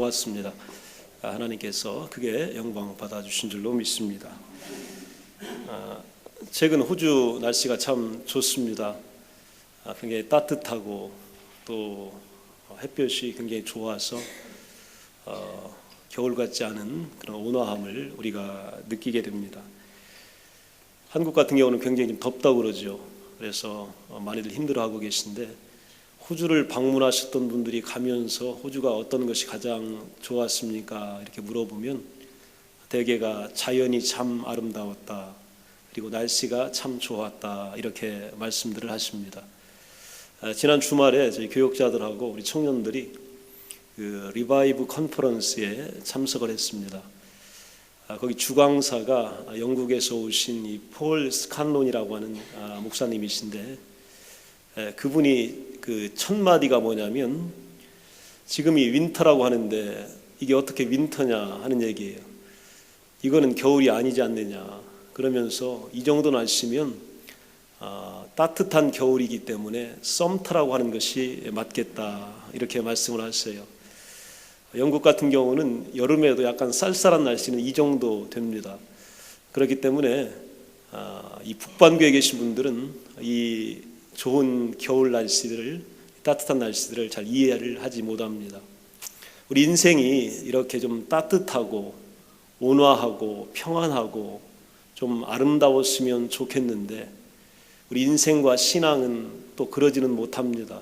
보았습니다. 하나님께서 크게 영광 받아주신 줄로 믿습니다. 최근 호주 날씨가 참 좋습니다. 굉장히 따뜻하고 또 햇볕이 굉장히 좋아서 겨울 같지 않은 그런 온화함을 우리가 느끼게 됩니다. 한국 같은 경우는 굉장히 좀 덥다고 그러죠. 그래서 많이들 힘들어하고 계신데, 호주를 방문하셨던 분들이 가면서 호주가 어떤 것이 가장 좋았습니까? 이렇게 물어보면 대개가 자연이 참 아름다웠다, 그리고 날씨가 참 좋았다, 이렇게 말씀들을 하십니다. 지난 주말에 저희 교역자들하고 우리 청년들이 그 리바이브 컨퍼런스에 참석을 했습니다. 거기 주강사가 영국에서 오신 이 폴 스칸론이라고 하는 목사님이신데, 그분이 그 첫 마디가 뭐냐면, 지금이 윈터라고 하는데 이게 어떻게 윈터냐 하는 얘기예요. 이거는 겨울이 아니지 않느냐. 그러면서 이 정도 날씨면 따뜻한 겨울이기 때문에 썸터라고 하는 것이 맞겠다, 이렇게 말씀을 하셨어요. 영국 같은 경우는 여름에도 약간 쌀쌀한 날씨는 이 정도 됩니다. 그렇기 때문에 이 북반구에 계신 분들은 이 좋은 겨울 날씨들을, 따뜻한 날씨들을 잘 이해를 하지 못합니다. 우리 인생이 이렇게 좀 따뜻하고 온화하고 평안하고 좀 아름다웠으면 좋겠는데, 우리 인생과 신앙은 또 그러지는 못합니다.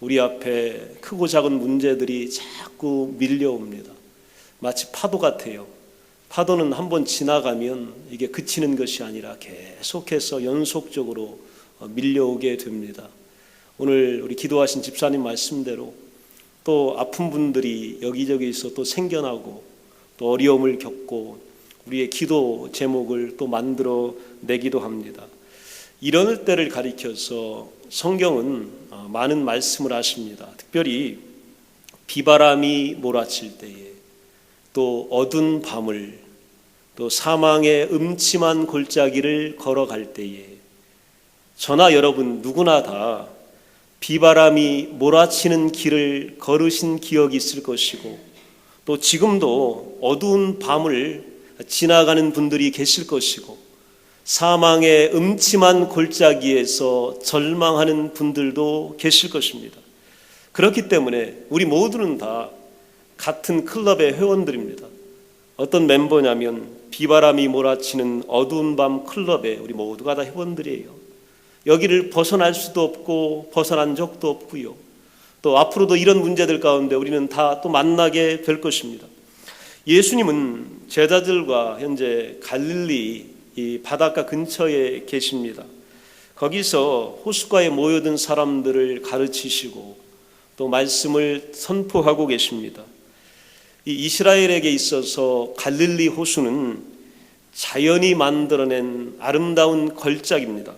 우리 앞에 크고 작은 문제들이 자꾸 밀려옵니다. 마치 파도 같아요. 파도는 한번 지나가면 이게 그치는 것이 아니라 계속해서 연속적으로 밀려오게 됩니다. 오늘 우리 기도하신 집사님 말씀대로 또 아픈 분들이 여기저기서 또 생겨나고 또 어려움을 겪고 우리의 기도 제목을 또 만들어 내기도 합니다. 이런 때를 가리켜서 성경은 많은 말씀을 하십니다. 특별히 비바람이 몰아칠 때에, 또 어두운 밤을, 또 사망의 음침한 골짜기를 걸어갈 때에, 저나 여러분 누구나 다 비바람이 몰아치는 길을 걸으신 기억이 있을 것이고, 또 지금도 어두운 밤을 지나가는 분들이 계실 것이고, 사망의 음침한 골짜기에서 절망하는 분들도 계실 것입니다. 그렇기 때문에 우리 모두는 다 같은 클럽의 회원들입니다. 어떤 멤버냐면 비바람이 몰아치는 어두운 밤 클럽에 우리 모두가 다 회원들이에요. 여기를 벗어날 수도 없고 벗어난 적도 없고요. 또 앞으로도 이런 문제들 가운데 우리는 다 또 만나게 될 것입니다. 예수님은 제자들과 현재 갈릴리 이 바닷가 근처에 계십니다. 거기서 호숫가에 모여든 사람들을 가르치시고 또 말씀을 선포하고 계십니다. 이 이스라엘에게 있어서 갈릴리 호수는 자연이 만들어낸 아름다운 걸작입니다.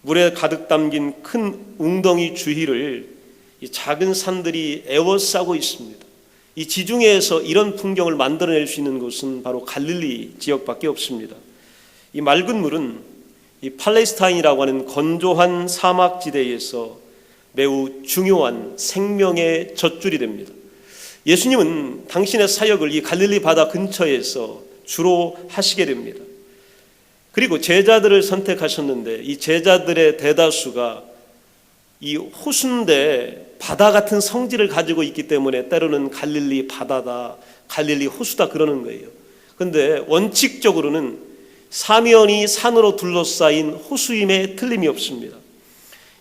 물에 가득 담긴 큰 웅덩이 주위를 이 작은 산들이 에워싸고 있습니다. 이 지중해에서 이런 풍경을 만들어낼 수 있는 곳은 바로 갈릴리 지역밖에 없습니다. 이 맑은 물은 이 팔레스타인이라고 하는 건조한 사막지대에서 매우 중요한 생명의 젖줄이 됩니다. 예수님은 당신의 사역을 이 갈릴리 바다 근처에서 주로 하시게 됩니다. 그리고 제자들을 선택하셨는데, 이 제자들의 대다수가 이 호수인데 바다 같은 성질을 가지고 있기 때문에 때로는 갈릴리 바다다, 갈릴리 호수다 그러는 거예요. 그런데 원칙적으로는 사면이 산으로 둘러싸인 호수임에 틀림이 없습니다.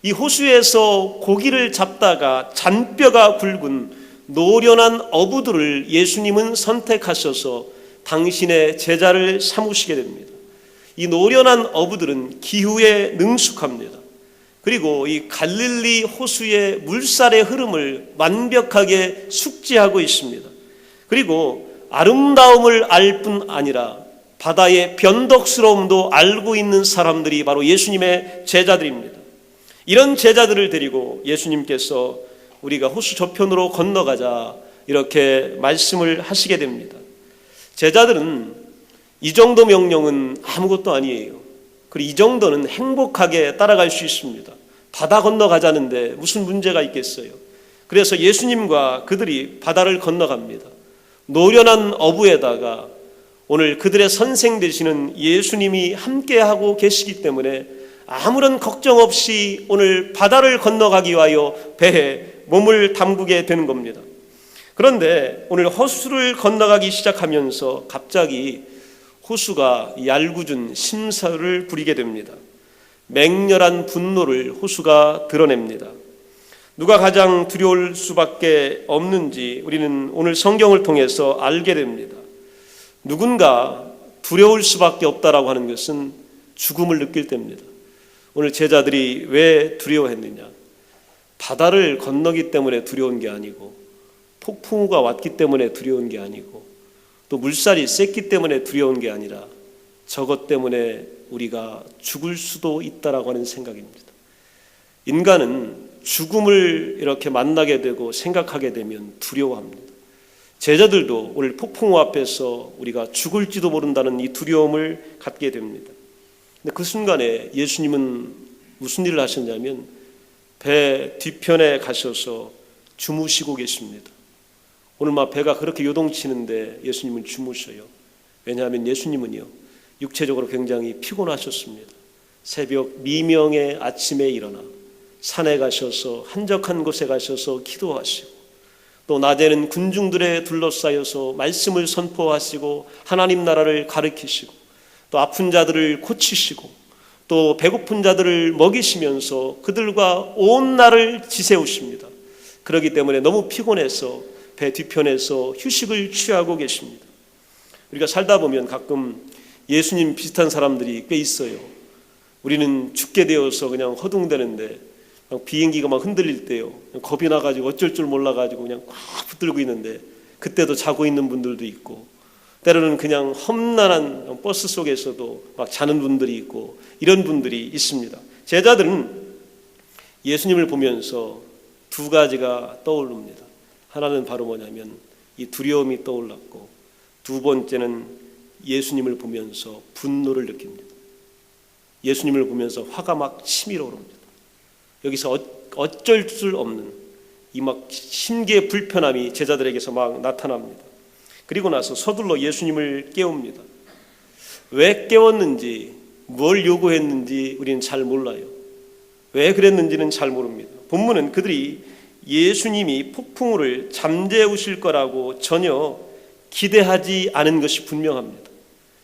이 호수에서 고기를 잡다가 잔뼈가 굵은 노련한 어부들을 예수님은 선택하셔서 당신의 제자를 삼으시게 됩니다. 이 노련한 어부들은 기후에 능숙합니다. 그리고 이 갈릴리 호수의 물살의 흐름을 완벽하게 숙지하고 있습니다. 그리고 아름다움을 알 뿐 아니라 바다의 변덕스러움도 알고 있는 사람들이 바로 예수님의 제자들입니다. 이런 제자들을 데리고 예수님께서 우리가 호수 저편으로 건너가자, 이렇게 말씀을 하시게 됩니다. 제자들은 이 정도 명령은 아무것도 아니에요. 그리고 이 정도는 행복하게 따라갈 수 있습니다. 바다 건너가자는데 무슨 문제가 있겠어요? 그래서 예수님과 그들이 바다를 건너갑니다. 노련한 어부에다가 오늘 그들의 선생 되시는 예수님이 함께하고 계시기 때문에 아무런 걱정 없이 오늘 바다를 건너가기 위하여 배에 몸을 담그게 되는 겁니다. 그런데 오늘 호수를 건너가기 시작하면서 갑자기 호수가 얄궂은 심사를 부리게 됩니다. 맹렬한 분노를 호수가 드러냅니다. 누가 가장 두려울 수밖에 없는지 우리는 오늘 성경을 통해서 알게 됩니다. 누군가 두려울 수밖에 없다라고 하는 것은 죽음을 느낄 때입니다. 오늘 제자들이 왜 두려워했느냐? 바다를 건너기 때문에 두려운 게 아니고, 폭풍우가 왔기 때문에 두려운 게 아니고, 또 물살이 셌기 때문에 두려운 게 아니라 저것 때문에 우리가 죽을 수도 있다라고 하는 생각입니다. 인간은 죽음을 이렇게 만나게 되고 생각하게 되면 두려워합니다. 제자들도 오늘 폭풍우 앞에서 우리가 죽을지도 모른다는 이 두려움을 갖게 됩니다. 근데 그 순간에 예수님은 무슨 일을 하셨냐면 배 뒤편에 가셔서 주무시고 계십니다. 오늘 막 배가 그렇게 요동치는데 예수님은 주무셔요. 왜냐하면 예수님은요, 육체적으로 굉장히 피곤하셨습니다. 새벽 미명의 아침에 일어나 산에 가셔서 한적한 곳에 가셔서 기도하시고, 또 낮에는 군중들에 둘러싸여서 말씀을 선포하시고 하나님 나라를 가르치시고, 또 아픈 자들을 고치시고, 또 배고픈 자들을 먹이시면서 그들과 온 날을 지새우십니다. 그렇기 때문에 너무 피곤해서 배 뒤편에서 휴식을 취하고 계십니다. 우리가 살다 보면 가끔 예수님 비슷한 사람들이 꽤 있어요. 우리는 죽게 되어서 그냥 허둥대는데 비행기가 막 흔들릴 때요, 겁이 나가지고 어쩔 줄 몰라가지고 그냥 꽉 붙들고 있는데 그때도 자고 있는 분들도 있고, 때로는 그냥 험난한 버스 속에서도 막 자는 분들이 있고, 이런 분들이 있습니다. 제자들은 예수님을 보면서 두 가지가 떠오릅니다. 하나는 바로 뭐냐면 이 두려움이 떠올랐고, 두 번째는 예수님을 보면서 분노를 느낍니다. 예수님을 보면서 화가 막 치밀어 오릅니다. 여기서 어쩔 수 없는 이 막 심기의 불편함이 제자들에게서 막 나타납니다. 그리고 나서 서둘러 예수님을 깨웁니다. 왜 깨웠는지, 뭘 요구했는지 우리는 잘 몰라요. 왜 그랬는지는 잘 모릅니다. 본문은 그들이 예수님이 폭풍우를 잠재우실 거라고 전혀 기대하지 않은 것이 분명합니다.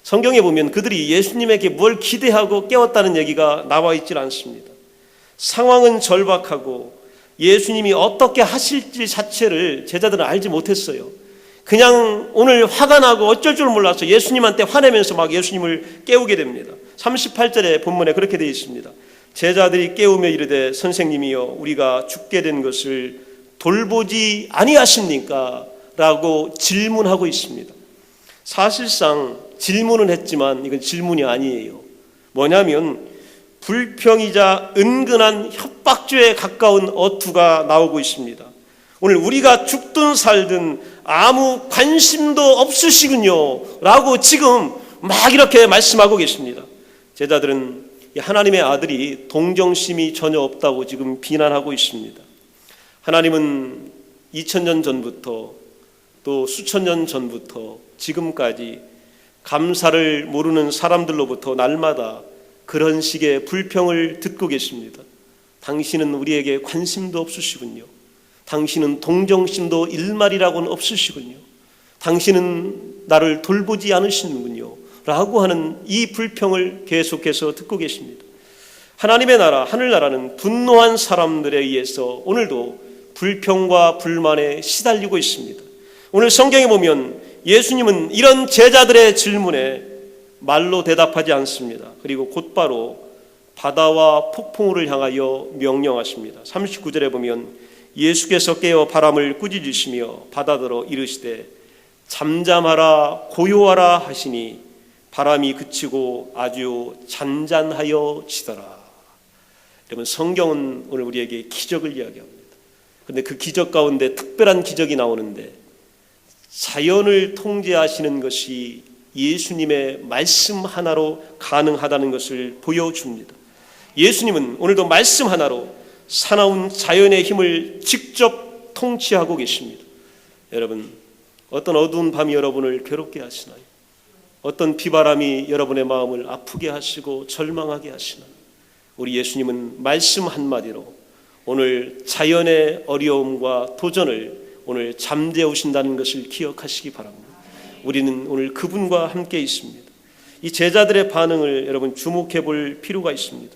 성경에 보면 그들이 예수님에게 뭘 기대하고 깨웠다는 얘기가 나와 있질 않습니다. 상황은 절박하고 예수님이 어떻게 하실지 자체를 제자들은 알지 못했어요. 그냥 오늘 화가 나고 어쩔 줄 몰라서 예수님한테 화내면서 막 예수님을 깨우게 됩니다. 38절에 본문에 그렇게 되어 있습니다. 제자들이 깨우며 이르되 선생님이여 우리가 죽게 된 것을 돌보지 아니하십니까? 라고 질문하고 있습니다. 사실상 질문은 했지만 이건 질문이 아니에요. 뭐냐면 불평이자 은근한 협박죄에 가까운 어투가 나오고 있습니다. 오늘 우리가 죽든 살든 아무 관심도 없으시군요 라고 지금 막 이렇게 말씀하고 계십니다. 제자들은 하나님의 아들이 동정심이 전혀 없다고 지금 비난하고 있습니다. 하나님은 2000년 전부터 또 수천 년 전부터 지금까지 감사를 모르는 사람들로부터 날마다 그런 식의 불평을 듣고 계십니다. 당신은 우리에게 관심도 없으시군요. 당신은 동정심도 일말이라고는 없으시군요. 당신은 나를 돌보지 않으시는군요 라고 하는 이 불평을 계속해서 듣고 계십니다. 하나님의 나라, 하늘나라는 분노한 사람들에 의해서 오늘도 불평과 불만에 시달리고 있습니다. 오늘 성경에 보면 예수님은 이런 제자들의 질문에 말로 대답하지 않습니다. 그리고 곧바로 바다와 폭풍우를 향하여 명령하십니다. 39절에 보면 예수께서 깨어 바람을 꾸짖으시며 바다더러 이르시되 잠잠하라 고요하라 하시니 바람이 그치고 아주 잔잔하여 지더라. 여러분, 성경은 오늘 우리에게 기적을 이야기합니다. 그런데 그 기적 가운데 특별한 기적이 나오는데 자연을 통제하시는 것이 예수님의 말씀 하나로 가능하다는 것을 보여줍니다. 예수님은 오늘도 말씀 하나로 사나운 자연의 힘을 직접 통치하고 계십니다. 여러분, 어떤 어두운 밤이 여러분을 괴롭게 하시나요? 어떤 비바람이 여러분의 마음을 아프게 하시고 절망하게 하시나요? 우리 예수님은 말씀 한마디로 오늘 자연의 어려움과 도전을 오늘 잠재우신다는 것을 기억하시기 바랍니다. 우리는 오늘 그분과 함께 있습니다. 이 제자들의 반응을 여러분 주목해 볼 필요가 있습니다.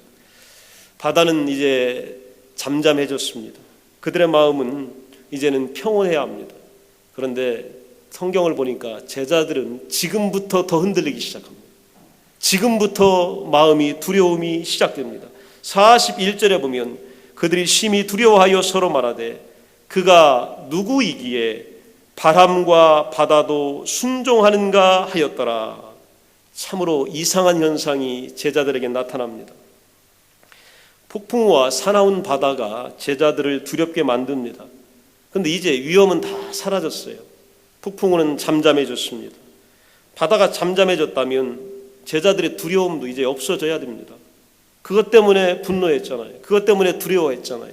바다는 이제 잠잠해졌습니다. 그들의 마음은 이제는 평온해야 합니다. 그런데 성경을 보니까 제자들은 지금부터 더 흔들리기 시작합니다. 지금부터 마음이 두려움이 시작됩니다. 41절에 보면 그들이 심히 두려워하여 서로 말하되 그가 누구이기에 바람과 바다도 순종하는가 하였더라. 참으로 이상한 현상이 제자들에게 나타납니다. 폭풍우와 사나운 바다가 제자들을 두렵게 만듭니다. 그런데 이제 위험은 다 사라졌어요. 폭풍우는 잠잠해졌습니다. 바다가 잠잠해졌다면 제자들의 두려움도 이제 없어져야 됩니다. 그것 때문에 분노했잖아요. 그것 때문에 두려워했잖아요.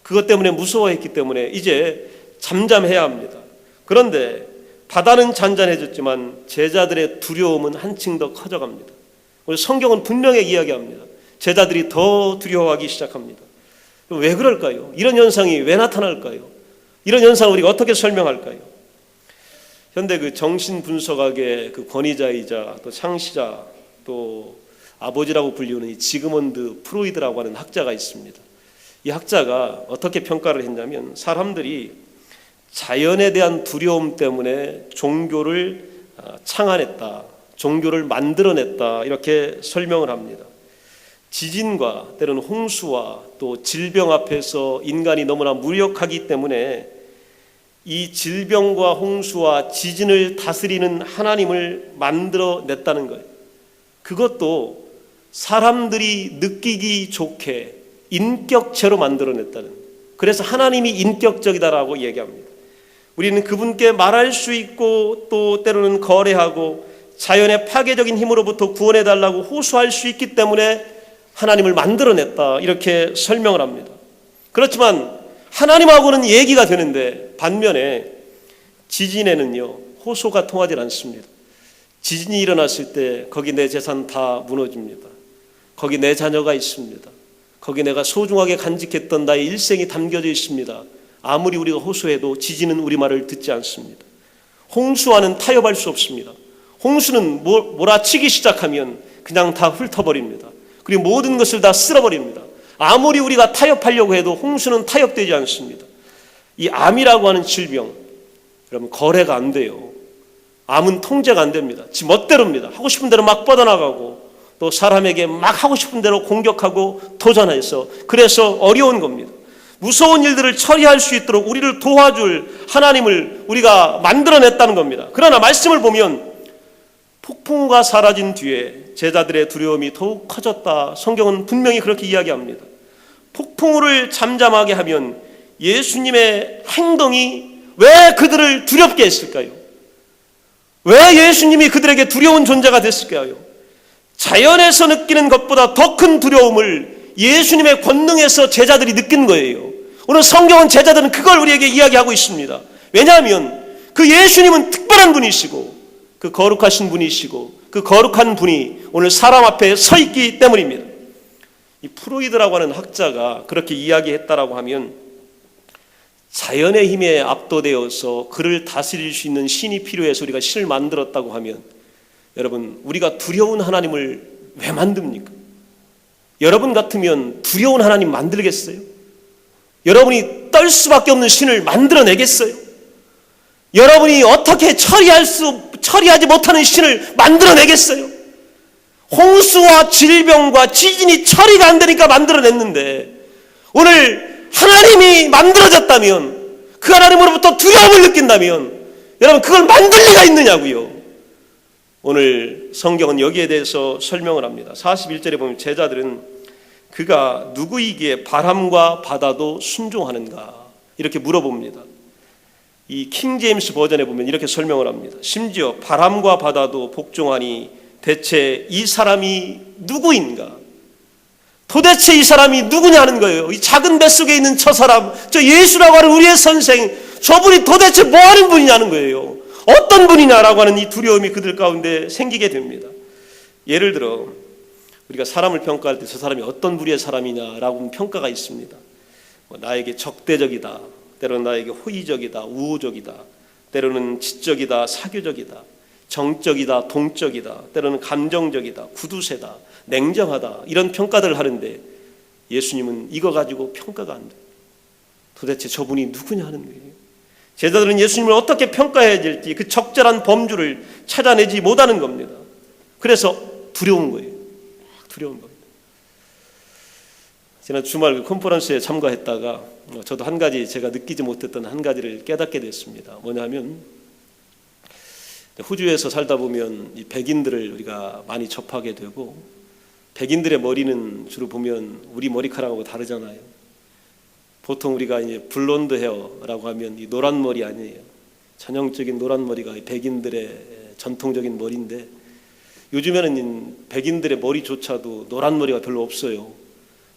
그것 때문에 무서워했기 때문에 이제 잠잠해야 합니다. 그런데 바다는 잔잔해졌지만 제자들의 두려움은 한층 더 커져갑니다. 우리 성경은 분명히 이야기합니다. 제자들이 더 두려워하기 시작합니다. 왜 그럴까요? 이런 현상이 왜 나타날까요? 이런 현상을 우리가 어떻게 설명할까요? 현대 그 정신분석학의 그 권위자이자 또 창시자 또 아버지라고 불리우는 이 지그먼드 프로이드라고 하는 학자가 있습니다. 이 학자가 어떻게 평가를 했냐면 사람들이 자연에 대한 두려움 때문에 종교를 창안했다, 종교를 만들어냈다 이렇게 설명을 합니다. 지진과 때로는 홍수와 또 질병 앞에서 인간이 너무나 무력하기 때문에 이 질병과 홍수와 지진을 다스리는 하나님을 만들어냈다는 거예요. 그것도 사람들이 느끼기 좋게 인격체로 만들어냈다는 거예요. 그래서 하나님이 인격적이다라고 얘기합니다. 우리는 그분께 말할 수 있고 또 때로는 거래하고 자연의 파괴적인 힘으로부터 구원해달라고 호소할 수 있기 때문에 하나님을 만들어냈다 이렇게 설명을 합니다. 그렇지만 하나님하고는 얘기가 되는데 반면에 지진에는요 호소가 통하지 않습니다. 지진이 일어났을 때 거기 내 재산 다 무너집니다. 거기 내 자녀가 있습니다. 거기 내가 소중하게 간직했던 나의 일생이 담겨져 있습니다. 아무리 우리가 호소해도 지진은 우리 말을 듣지 않습니다. 홍수와는 타협할 수 없습니다. 홍수는 몰아치기 시작하면 그냥 다 훑어버립니다. 그리고 모든 것을 다 쓸어버립니다. 아무리 우리가 타협하려고 해도 홍수는 타협되지 않습니다. 이 암이라고 하는 질병, 여러분 거래가 안 돼요. 암은 통제가 안 됩니다. 지 멋대로입니다. 하고 싶은 대로 막 뻗어나가고 또 사람에게 막 하고 싶은 대로 공격하고 도전해서 그래서 어려운 겁니다. 무서운 일들을 처리할 수 있도록 우리를 도와줄 하나님을 우리가 만들어냈다는 겁니다. 그러나 말씀을 보면 폭풍우가 사라진 뒤에 제자들의 두려움이 더욱 커졌다. 성경은 분명히 그렇게 이야기합니다. 폭풍우를 잠잠하게 하면 예수님의 행동이 왜 그들을 두렵게 했을까요? 왜 예수님이 그들에게 두려운 존재가 됐을까요? 자연에서 느끼는 것보다 더 큰 두려움을 예수님의 권능에서 제자들이 느낀 거예요. 오늘 성경은 제자들은 그걸 우리에게 이야기하고 있습니다. 왜냐하면 그 예수님은 특별한 분이시고 그 거룩하신 분이시고 그 거룩한 분이 오늘 사람 앞에 서 있기 때문입니다. 이 프로이드라고 하는 학자가 그렇게 이야기했다라고 하면 자연의 힘에 압도되어서 그를 다스릴 수 있는 신이 필요해서 우리가 신을 만들었다고 하면 여러분 우리가 두려운 하나님을 왜 만듭니까? 여러분 같으면 두려운 하나님 만들겠어요? 여러분이 떨 수밖에 없는 신을 만들어내겠어요? 여러분이 어떻게 처리하지 못하는 신을 만들어내겠어요? 홍수와 질병과 지진이 처리가 안 되니까 만들어냈는데 오늘 하나님이 만들어졌다면 그 하나님으로부터 두려움을 느낀다면 여러분 그걸 만들 리가 있느냐고요. 오늘 성경은 여기에 대해서 설명을 합니다. 41절에 보면 제자들은 그가 누구이기에 바람과 바다도 순종하는가 이렇게 물어봅니다. 이 킹제임스 버전에 보면 이렇게 설명을 합니다. 심지어 바람과 바다도 복종하니 대체 이 사람이 누구인가? 도대체 이 사람이 누구냐는 거예요. 이 작은 뱃속에 있는 저 사람, 저 예수라고 하는 우리의 선생, 저분이 도대체 뭐 하는 분이냐는 거예요. 어떤 분이냐라고 하는 이 두려움이 그들 가운데 생기게 됩니다. 예를 들어 우리가 사람을 평가할 때 저 사람이 어떤 부류의 사람이냐라고 평가가 있습니다. 나에게 적대적이다, 때로는 나에게 호의적이다, 우호적이다, 때로는 지적이다, 사교적이다, 정적이다, 동적이다, 때로는 감정적이다, 구두쇠다, 냉정하다, 이런 평가들을 하는데 예수님은 이거 가지고 평가가 안 돼요. 도대체 저분이 누구냐 하는 거예요. 제자들은 예수님을 어떻게 평가해야 될지 그 적절한 범주를 찾아내지 못하는 겁니다. 그래서 두려운 거예요. 두려운 겁니다. 지난 주말 그 컨퍼런스에 참가했다가 저도 한 가지 제가 느끼지 못했던 한 가지를 깨닫게 됐습니다. 뭐냐면 호주에서 살다 보면 이 백인들을 우리가 많이 접하게 되고, 백인들의 머리는 주로 보면 우리 머리카락하고 다르잖아요. 보통 우리가 이제 블론드 헤어라고 하면 이 노란 머리 아니에요. 전형적인 노란 머리가 백인들의 전통적인 머리인데, 요즘에는 백인들의 머리조차도 노란 머리가 별로 없어요.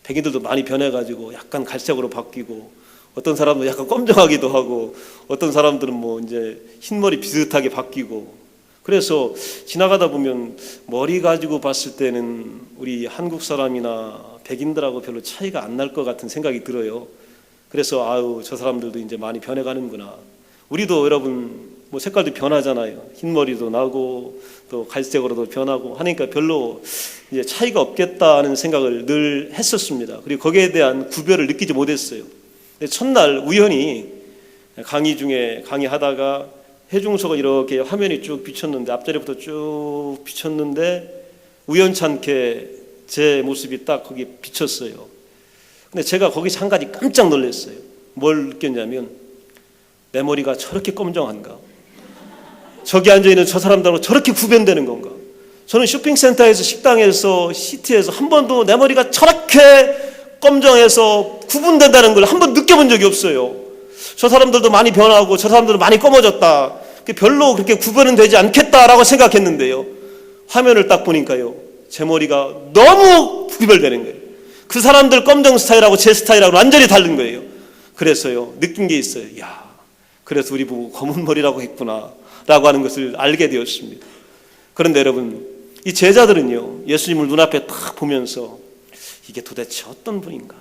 백인들도 많이 변해가지고 약간 갈색으로 바뀌고, 어떤 사람은 약간 검정하기도 하고, 어떤 사람들은 뭐 이제 흰머리 비슷하게 바뀌고. 그래서 지나가다 보면 머리 가지고 봤을 때는 우리 한국 사람이나 백인들하고 별로 차이가 안 날 것 같은 생각이 들어요. 그래서 아유, 저 사람들도 이제 많이 변해가는구나. 우리도 여러분 뭐 색깔도 변하잖아요. 흰머리도 나고 또 갈색으로도 변하고 하니까 별로 이제 차이가 없겠다는 생각을 늘 했었습니다. 그리고 거기에 대한 구별을 느끼지 못했어요. 첫날 우연히 강의 중에 강의하다가 해중서가 이렇게 화면이 쭉 비쳤는데, 앞자리부터 쭉 비쳤는데 우연찮게 제 모습이 딱 거기 비쳤어요. 근데 제가 거기서 한 가지 깜짝 놀랐어요. 뭘 느꼈냐면, 내 머리가 저렇게 검정한가? 저기 앉아있는 저 사람들하고 저렇게 구별되는 건가? 저는 쇼핑센터에서, 식당에서, 시티에서 한 번도 내 머리가 저렇게 검정해서 구분된다는 걸 한 번 느껴본 적이 없어요. 저 사람들도 많이 변하고 저 사람들도 많이 검어졌다, 별로 그렇게 구분은 되지 않겠다라고 생각했는데요, 화면을 딱 보니까요, 제 머리가 너무 구별되는 거예요. 그 사람들 검정 스타일하고 제 스타일하고 완전히 다른 거예요. 그래서요, 느낀 게 있어요. 야, 그래서 우리 보고 검은 머리라고 했구나 라고 하는 것을 알게 되었습니다. 그런데 여러분, 이 제자들은요, 예수님을 눈앞에 딱 보면서 이게 도대체 어떤 분인가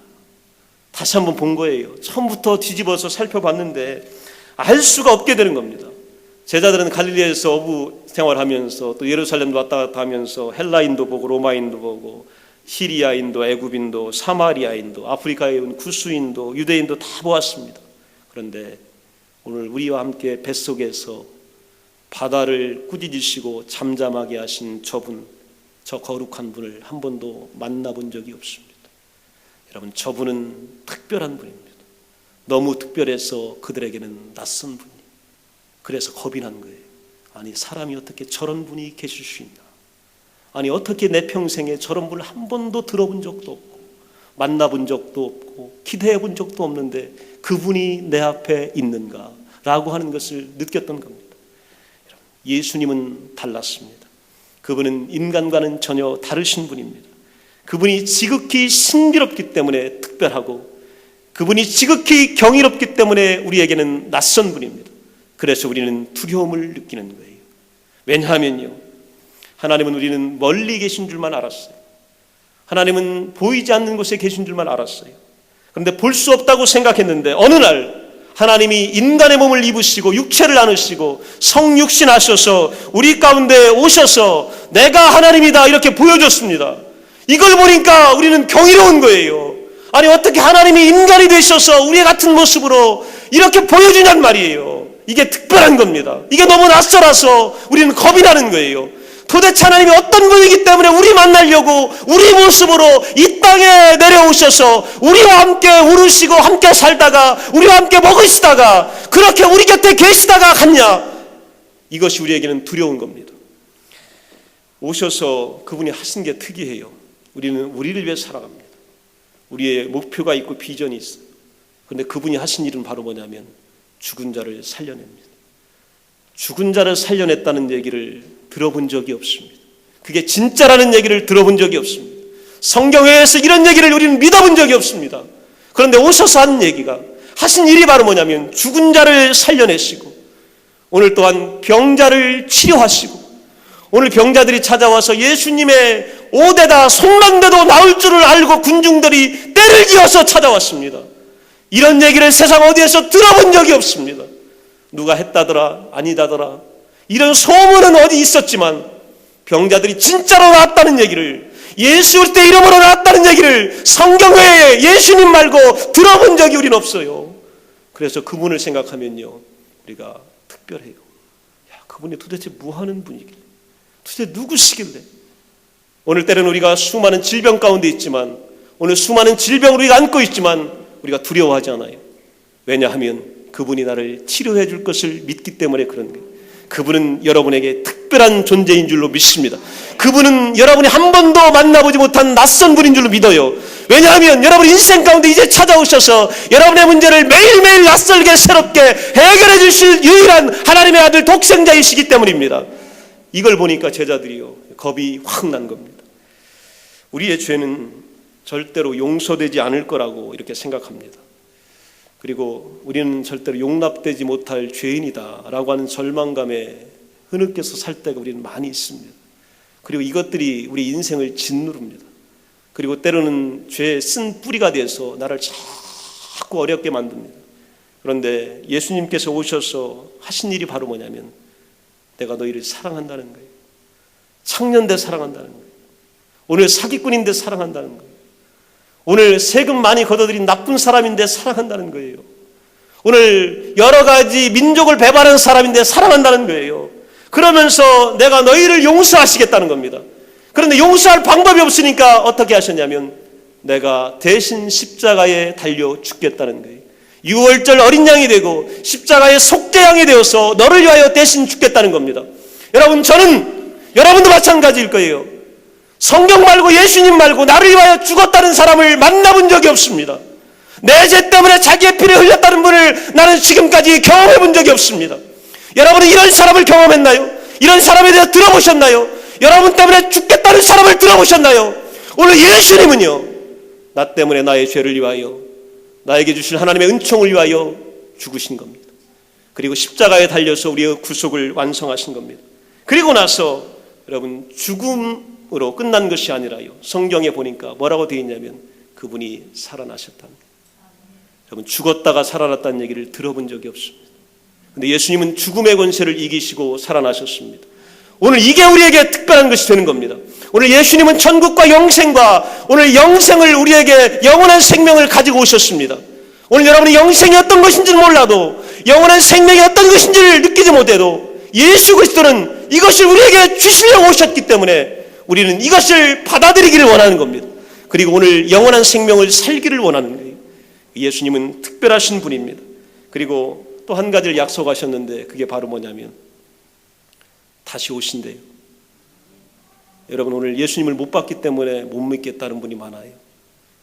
다시 한번 본 거예요. 처음부터 뒤집어서 살펴봤는데 알 수가 없게 되는 겁니다. 제자들은 갈릴리에서 어부 생활하면서 또 예루살렘도 왔다 갔다 하면서 헬라인도 보고 로마인도 보고 시리아인도 애굽인도 사마리아인도 아프리카에 온 구스인도 유대인도 다 보았습니다. 그런데 오늘 우리와 함께 뱃속에서 바다를 꾸짖으시고 잠잠하게 하신 저분, 저 거룩한 분을 한 번도 만나본 적이 없습니다. 여러분, 저분은 특별한 분입니다. 너무 특별해서 그들에게는 낯선 분이에요. 그래서 겁이 난 거예요. 아니, 사람이 어떻게 저런 분이 계실 수 있나? 아니, 어떻게 내 평생에 저런 분을 한 번도 들어본 적도 없고 만나본 적도 없고 기대해 본 적도 없는데 그분이 내 앞에 있는가? 라고 하는 것을 느꼈던 겁니다. 예수님은 달랐습니다. 그분은 인간과는 전혀 다르신 분입니다. 그분이 지극히 신비롭기 때문에 특별하고, 그분이 지극히 경이롭기 때문에 우리에게는 낯선 분입니다. 그래서 우리는 두려움을 느끼는 거예요. 왜냐하면요, 하나님은 우리는 멀리 계신 줄만 알았어요. 하나님은 보이지 않는 곳에 계신 줄만 알았어요. 그런데 볼 수 없다고 생각했는데 어느 날 하나님이 인간의 몸을 입으시고 육체를 나누시고 성육신하셔서 우리 가운데 오셔서 내가 하나님이다 이렇게 보여줬습니다. 이걸 보니까 우리는 경이로운 거예요. 아니, 어떻게 하나님이 인간이 되셔서 우리 같은 모습으로 이렇게 보여주냔 말이에요. 이게 특별한 겁니다. 이게 너무 낯설어서 우리는 겁이 나는 거예요. 도대체 하나님이 어떤 분이기 때문에 우리 만나려고 우리 모습으로 이 땅에 내려오셔서 우리와 함께 울으시고 함께 살다가 우리와 함께 먹으시다가 그렇게 우리 곁에 계시다가 갔냐? 이것이 우리에게는 두려운 겁니다. 오셔서 그분이 하신 게 특이해요. 우리는 우리를 위해 살아갑니다. 우리의 목표가 있고 비전이 있어요. 그런데 그분이 하신 일은 바로 뭐냐면 죽은 자를 살려냅니다. 죽은 자를 살려냈다는 얘기를 들어본 적이 없습니다. 그게 진짜라는 얘기를 들어본 적이 없습니다. 성경에서 이런 얘기를 우리는 믿어본 적이 없습니다. 그런데 오셔서 한 얘기가, 하신 일이 바로 뭐냐면 죽은 자를 살려내시고 오늘 또한 병자를 치료하시고, 오늘 병자들이 찾아와서 예수님의 오대다 손난데도 나을 줄을 알고 군중들이 때를 지어서 찾아왔습니다. 이런 얘기를 세상 어디에서 들어본 적이 없습니다. 누가 했다더라 아니다더라 이런 소문은 어디 있었지만 병자들이 진짜로 나았다는 얘기를, 예수 그리스도의 이름으로 나았다는 얘기를 성경 외에 예수님 말고 들어본 적이 우리는 없어요. 그래서 그분을 생각하면요, 우리가 특별해요. 야, 그분이 도대체 뭐하는 분이길래, 도대체 누구시길래. 오늘 때는 우리가 수많은 질병 가운데 있지만, 오늘 수많은 질병을 우리가 안고 있지만 우리가 두려워하지 않아요. 왜냐하면 그분이 나를 치료해 줄 것을 믿기 때문에 그런 거예요. 그분은 여러분에게 특별한 존재인 줄로 믿습니다. 그분은 여러분이 한 번도 만나보지 못한 낯선 분인 줄로 믿어요. 왜냐하면 여러분 인생 가운데 이제 찾아오셔서 여러분의 문제를 매일매일 낯설게 새롭게 해결해 주실 유일한 하나님의 아들 독생자이시기 때문입니다. 이걸 보니까 제자들이요, 겁이 확 난 겁니다. 우리의 죄는 절대로 용서되지 않을 거라고 이렇게 생각합니다. 그리고 우리는 절대로 용납되지 못할 죄인이다라고 하는 절망감에 흐느껴서 살 때가 우리는 많이 있습니다. 그리고 이것들이 우리 인생을 짓누릅니다. 그리고 때로는 죄의 쓴 뿌리가 돼서 나를 자꾸 어렵게 만듭니다. 그런데 예수님께서 오셔서 하신 일이 바로 뭐냐면, 내가 너희를 사랑한다는 거예요. 청년대 사랑한다는 거예요. 오늘 사기꾼인데 사랑한다는 거예요. 오늘 세금 많이 걷어들인 나쁜 사람인데 사랑한다는 거예요. 오늘 여러 가지 민족을 배반하는 사람인데 사랑한다는 거예요. 그러면서 내가 너희를 용서하시겠다는 겁니다. 그런데 용서할 방법이 없으니까 어떻게 하셨냐면, 내가 대신 십자가에 달려 죽겠다는 거예요. 6월절 어린 양이 되고 십자가의 속죄양이 되어서 너를 위하여 대신 죽겠다는 겁니다. 여러분, 저는 여러분도 마찬가지일 거예요. 성경 말고 예수님 말고 나를 위하여 죽었다는 사람을 만나본 적이 없습니다. 내 죄 때문에 자기의 피를 흘렸다는 분을 나는 지금까지 경험해 본 적이 없습니다. 여러분은 이런 사람을 경험했나요? 이런 사람에 대해서 들어보셨나요? 여러분 때문에 죽겠다는 사람을 들어보셨나요? 오늘 예수님은요, 나 때문에 나의 죄를 위하여, 나에게 주신 하나님의 은총을 위하여 죽으신 겁니다. 그리고 십자가에 달려서 우리의 구속을 완성하신 겁니다. 그리고 나서 여러분, 죽음으로 끝난 것이 아니라요, 성경에 보니까 뭐라고 되어 있냐면 그분이 살아나셨다는 거예요. 여러분, 죽었다가 살아났다는 얘기를 들어본 적이 없습니다. 근데 예수님은 죽음의 권세를 이기시고 살아나셨습니다. 오늘 이게 우리에게 특별한 것이 되는 겁니다. 오늘 예수님은 천국과 영생과 오늘 영생을 우리에게 영원한 생명을 가지고 오셨습니다. 오늘 여러분이 영생이 어떤 것인지는 몰라도, 영원한 생명이 어떤 것인지를 느끼지 못해도 예수 그리스도는 이것을 우리에게 주시려고 오셨기 때문에 우리는 이것을 받아들이기를 원하는 겁니다. 그리고 오늘 영원한 생명을 살기를 원하는 거예요. 예수님은 특별하신 분입니다. 그리고 또 한 가지를 약속하셨는데 그게 바로 뭐냐면 다시 오신대요. 여러분, 오늘 예수님을 못 봤기 때문에 못 믿겠다는 분이 많아요.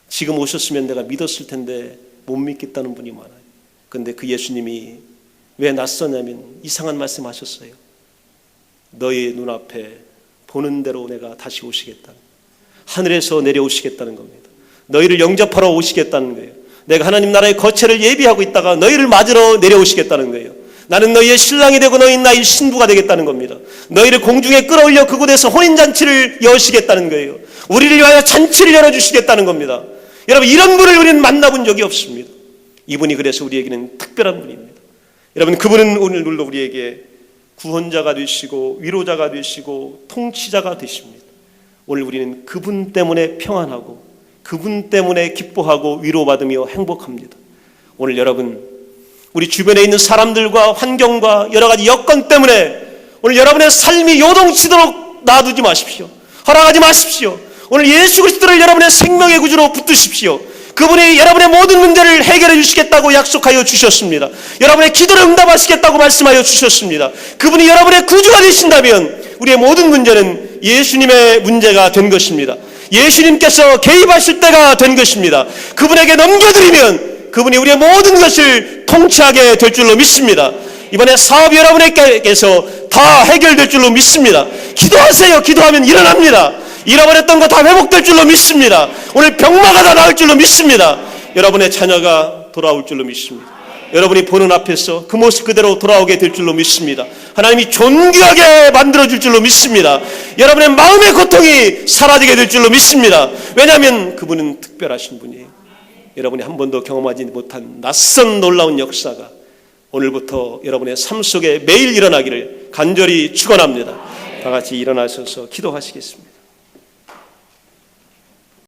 지금 오셨으면 내가 믿었을 텐데 못 믿겠다는 분이 많아요. 그런데 그 예수님이 왜 낯서냐면 이상한 말씀 하셨어요. 너희 눈앞에 보는 대로 내가 다시 오시겠다. 하늘에서 내려오시겠다는 겁니다. 너희를 영접하러 오시겠다는 거예요. 내가 하나님 나라의 거처를 예비하고 있다가 너희를 맞으러 내려오시겠다는 거예요. 나는 너희의 신랑이 되고 너희는 나의 신부가 되겠다는 겁니다. 너희를 공중에 끌어올려 그곳에서 혼인잔치를 여시겠다는 거예요. 우리를 위하여 잔치를 열어주시겠다는 겁니다. 여러분, 이런 분을 우리는 만나본 적이 없습니다. 이분이 그래서 우리에게는 특별한 분입니다. 여러분, 그분은 오늘도 우리에게 구원자가 되시고 위로자가 되시고 통치자가 되십니다. 오늘 우리는 그분 때문에 평안하고 그분 때문에 기뻐하고 위로받으며 행복합니다. 오늘 여러분, 우리 주변에 있는 사람들과 환경과 여러 가지 여건 때문에 오늘 여러분의 삶이 요동치도록 놔두지 마십시오. 허락하지 마십시오. 오늘 예수 그리스도를 여러분의 생명의 구주로 붙드십시오. 그분이 여러분의 모든 문제를 해결해 주시겠다고 약속하여 주셨습니다. 여러분의 기도를 응답하시겠다고 말씀하여 주셨습니다. 그분이 여러분의 구주가 되신다면 우리의 모든 문제는 예수님의 문제가 된 것입니다. 예수님께서 개입하실 때가 된 것입니다. 그분에게 넘겨드리면 그분이 우리의 모든 것을 통치하게 될 줄로 믿습니다. 이번에 사업이 여러분에게서 다 해결될 줄로 믿습니다. 기도하세요. 기도하면 일어납니다. 잃어버렸던 거 다 회복될 줄로 믿습니다. 오늘 병마가 다 나을 줄로 믿습니다. 여러분의 자녀가 돌아올 줄로 믿습니다. 여러분이 보는 앞에서 그 모습 그대로 돌아오게 될 줄로 믿습니다. 하나님이 존귀하게 만들어줄 줄로 믿습니다. 여러분의 마음의 고통이 사라지게 될 줄로 믿습니다. 왜냐하면 그분은 특별하신 분이에요. 여러분이 한 번도 경험하지 못한 낯선 놀라운 역사가 오늘부터 여러분의 삶 속에 매일 일어나기를 간절히 축원합니다. 다 같이 일어나셔서 기도하시겠습니다.